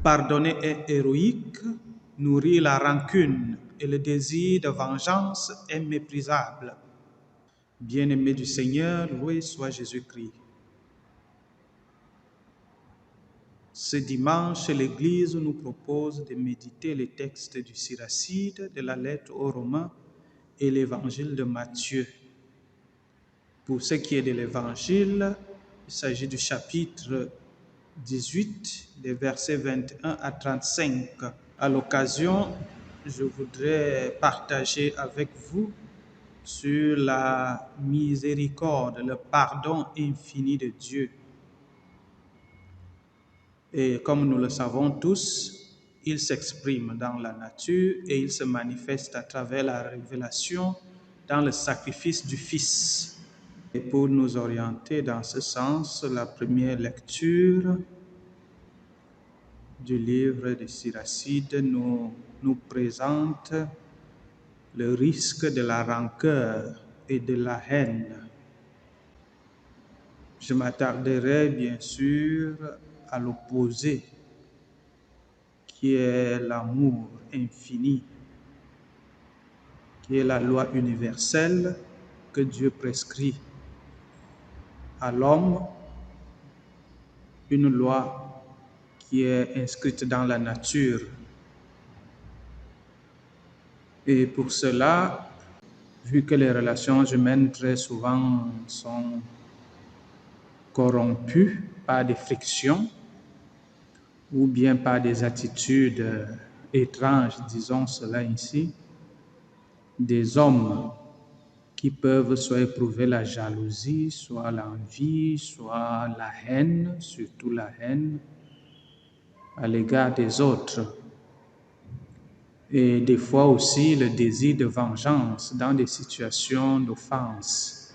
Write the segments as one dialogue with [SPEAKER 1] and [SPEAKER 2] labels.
[SPEAKER 1] Pardonner est héroïque, nourrir la rancune et le désir de vengeance est méprisable. Bien-aimés du Seigneur, loué soit Jésus-Christ. Ce dimanche, l'Église nous propose de méditer les textes du Siracide, de la lettre aux Romains et l'Évangile de Matthieu. Pour ce qui est de l'Évangile, il s'agit du chapitre 18, des versets 21 à 35. À l'occasion, je voudrais partager avec vous sur la miséricorde, le pardon infini de Dieu. Et comme nous le savons tous, il s'exprime dans la nature et il se manifeste à travers la révélation dans le sacrifice du Fils. Et pour nous orienter dans ce sens, la première lecture du livre de Siracide nous présente le risque de la rancœur et de la haine. Je m'attarderai bien sûr à l'opposé, qui est l'amour infini, qui est la loi universelle que Dieu prescrit à l'homme, une loi qui est inscrite dans la nature. Et pour cela, vu que les relations humaines très souvent sont corrompues par des frictions ou bien par des attitudes étranges, disons cela ainsi, des hommes qui peuvent soit éprouver la jalousie, soit l'envie, soit la haine, surtout la haine à l'égard des autres. Et des fois aussi le désir de vengeance dans des situations d'offense.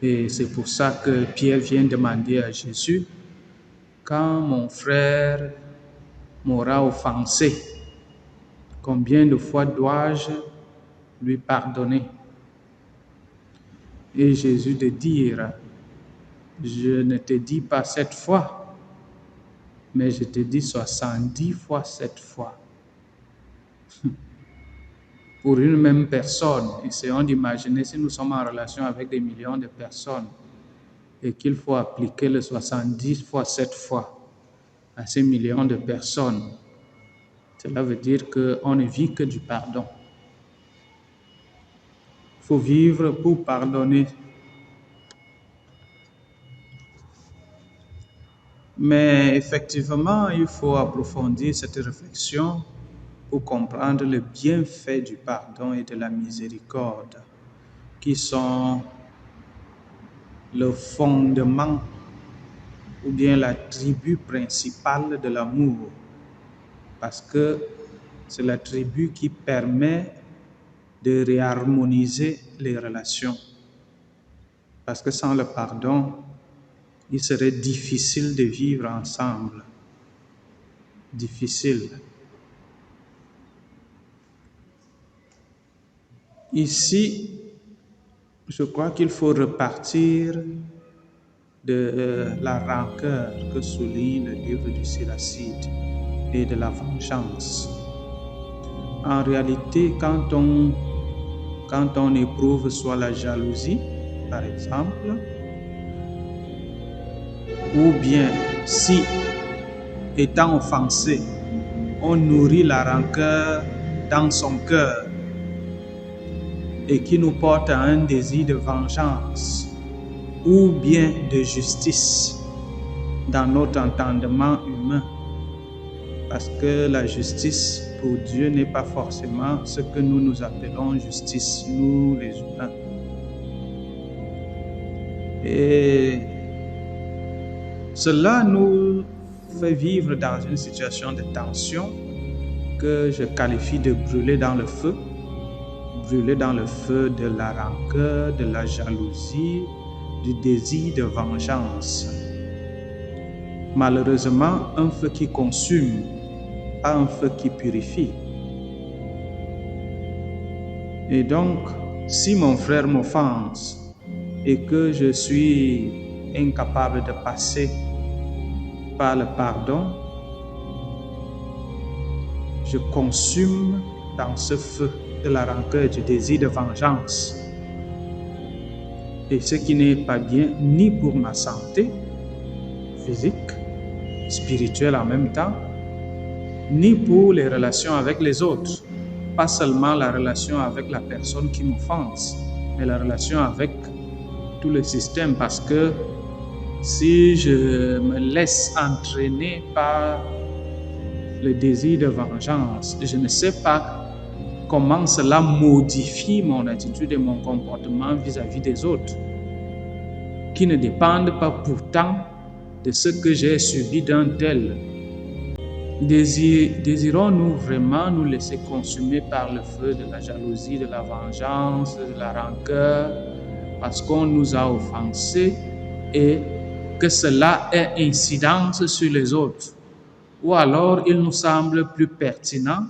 [SPEAKER 1] Et c'est pour ça que Pierre vient demander à Jésus, quand mon frère m'aura offensé, combien de fois dois-je lui pardonner? Et Jésus de dire, je ne te dis pas 7 fois, mais je te dis 70 fois 7 fois. Pour une même personne, essayons d'imaginer si nous sommes en relation avec des millions de personnes et qu'il faut appliquer le 70 fois 7 fois à ces millions de personnes. Cela veut dire qu'on ne vit que du pardon. Il faut vivre pour pardonner. Mais effectivement, il faut approfondir cette réflexion pour comprendre le bienfait du pardon et de la miséricorde, qui sont le fondement ou bien l'attribut principal de l'amour, parce que c'est l'attribut qui permet de réharmoniser les relations. Parce que sans le pardon, il serait difficile de vivre ensemble. Difficile. Ici, je crois qu'il faut repartir de la rancœur que souligne le livre du Siracide et de la vengeance. En réalité, quand on éprouve soit la jalousie, par exemple, ou bien si, étant offensé, on nourrit la rancœur dans son cœur et qui nous porte à un désir de vengeance ou bien de justice dans notre entendement humain. Parce que la justice pour Dieu n'est pas forcément ce que nous appelons justice, nous les humains. Et cela nous fait vivre dans une situation de tension que je qualifie de brûler dans le feu de la rancœur, de la jalousie, du désir de vengeance. Malheureusement, un feu qui consume, pas un feu qui purifie. Et donc, si mon frère m'offense et que je suis incapable de passer par le pardon, je consume dans ce feu de la rancœur, du désir de vengeance. Et ce qui n'est pas bien ni pour ma santé physique, spirituelle en même temps, ni pour les relations avec les autres. Pas seulement la relation avec la personne qui m'offense, mais la relation avec tout le système, parce que si je me laisse entraîner par le désir de vengeance, je ne sais pas comment cela modifie mon attitude et mon comportement vis-à-vis des autres, qui ne dépendent pas pourtant de ce que j'ai subi d'un tel. Désirons-nous vraiment nous laisser consumer par le feu de la jalousie, de la vengeance, de la rancœur, parce qu'on nous a offensés et que cela ait incidence sur les autres? Ou alors il nous semble plus pertinent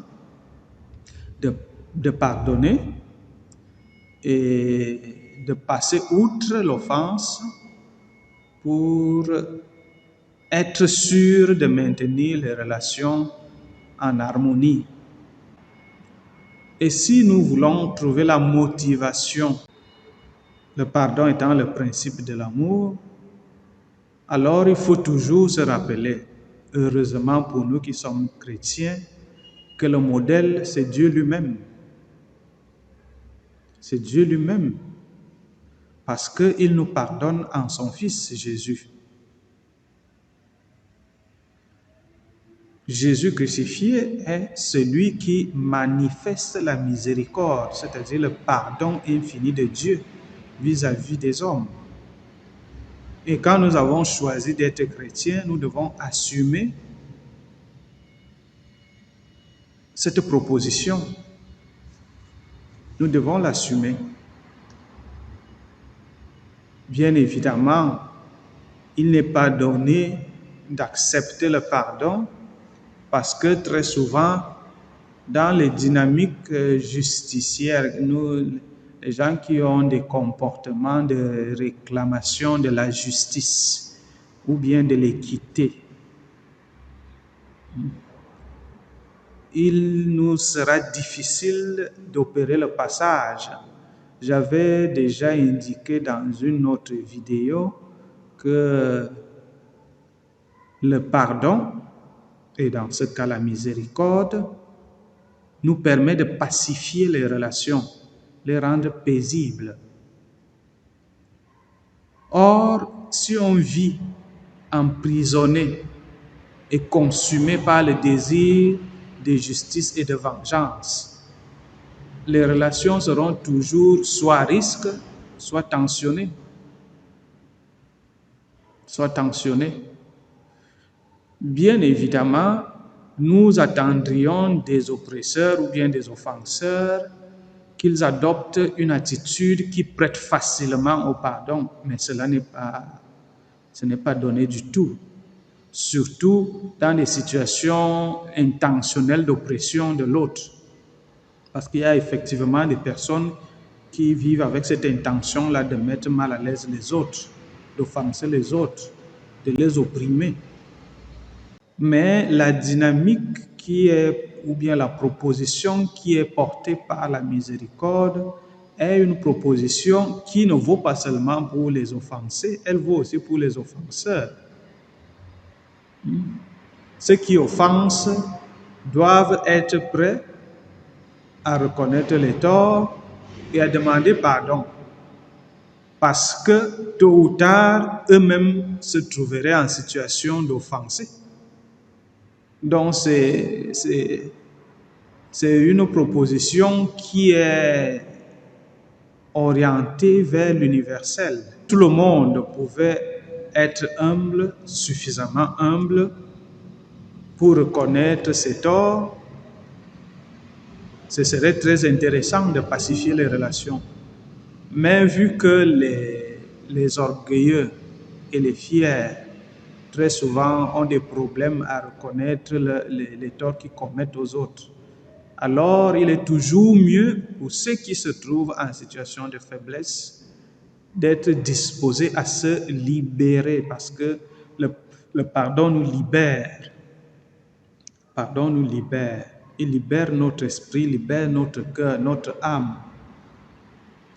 [SPEAKER 1] de pardonner et de passer outre l'offense pour être sûr de maintenir les relations en harmonie. Et si nous voulons trouver la motivation, le pardon étant le principe de l'amour, alors il faut toujours se rappeler, heureusement pour nous qui sommes chrétiens, que le modèle, c'est Dieu lui-même. C'est Dieu lui-même, parce qu'il nous pardonne en son Fils Jésus. Jésus crucifié est celui qui manifeste la miséricorde, c'est-à-dire le pardon infini de Dieu vis-à-vis des hommes. Et quand nous avons choisi d'être chrétiens, nous devons assumer cette proposition. Nous devons l'assumer. Bien évidemment, il n'est pas donné d'accepter le pardon parce que très souvent, dans les dynamiques justicières, les gens qui ont des comportements de réclamation de la justice ou bien de l'équité, il nous sera difficile d'opérer le passage. J'avais déjà indiqué dans une autre vidéo que le pardon, et dans ce cas la miséricorde, nous permet de pacifier les relations, les rendre paisibles. Or, si on vit emprisonné et consumé par le désir de justice et de vengeance, les relations seront toujours soit à risque, soit tensionnées. Bien évidemment, nous attendrions des oppresseurs ou bien des offenseurs qu'ils adoptent une attitude qui prête facilement au pardon, mais ce n'est pas donné du tout. Surtout dans des situations intentionnelles d'oppression de l'autre. Parce qu'il y a effectivement des personnes qui vivent avec cette intention-là de mettre mal à l'aise les autres, d'offenser les autres, de les opprimer. Mais la dynamique ou bien la proposition qui est portée par la miséricorde est une proposition qui ne vaut pas seulement pour les offensés, elle vaut aussi pour les offenseurs. Ceux qui offensent doivent être prêts à reconnaître les torts et à demander pardon, parce que tôt ou tard, eux-mêmes se trouveraient en situation d'offenser. Donc c'est une proposition qui est orientée vers l'universel. Tout le monde pouvait être humble, suffisamment humble, pour reconnaître ses torts. Ce serait très intéressant de pacifier les relations. Mais vu que les orgueilleux et les fiers, très souvent, ont des problèmes à reconnaître les torts qu'ils commettent aux autres, alors il est toujours mieux pour ceux qui se trouvent en situation de faiblesse d'être disposés à se libérer, parce que le pardon nous libère. Pardon nous libère. Il libère notre esprit, libère notre cœur, notre âme,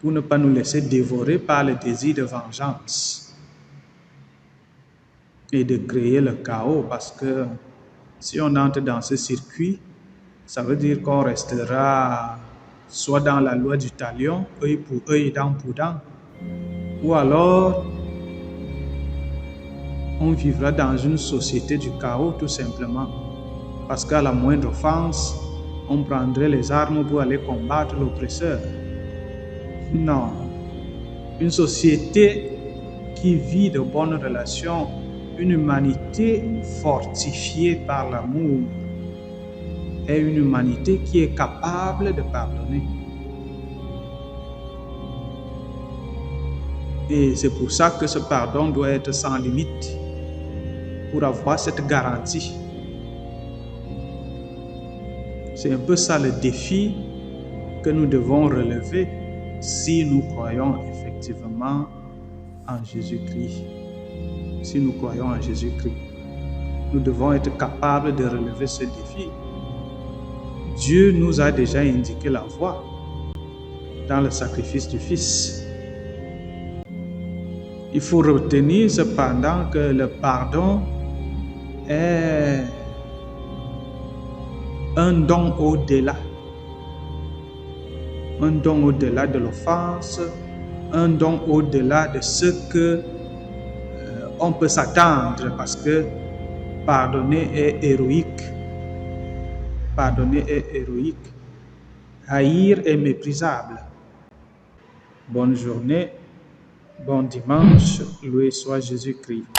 [SPEAKER 1] pour ne pas nous laisser dévorer par le désir de vengeance et de créer le chaos, parce que si on entre dans ce circuit, ça veut dire qu'on restera soit dans la loi du talion, œil pour œil, dent pour dent, ou alors on vivra dans une société du chaos tout simplement, parce qu'à la moindre offense, on prendrait les armes pour aller combattre l'oppresseur. Non, une société qui vit de bonnes relations, une humanité fortifiée par l'amour, est une humanité qui est capable de pardonner. Et c'est pour ça que ce pardon doit être sans limite, pour avoir cette garantie. C'est un peu ça le défi que nous devons relever si nous croyons effectivement en Jésus-Christ. Si nous croyons en Jésus-Christ, nous devons être capables de relever ce défi. Dieu nous a déjà indiqué la voie dans le sacrifice du Fils. Il faut retenir cependant que le pardon est un don au-delà. Un don au-delà de l'offense, un don au-delà de ce que on peut s'attendre, parce que pardonner est héroïque. Pardonner est héroïque. Haïr est méprisable. Bonne journée, bon dimanche, loué soit Jésus-Christ.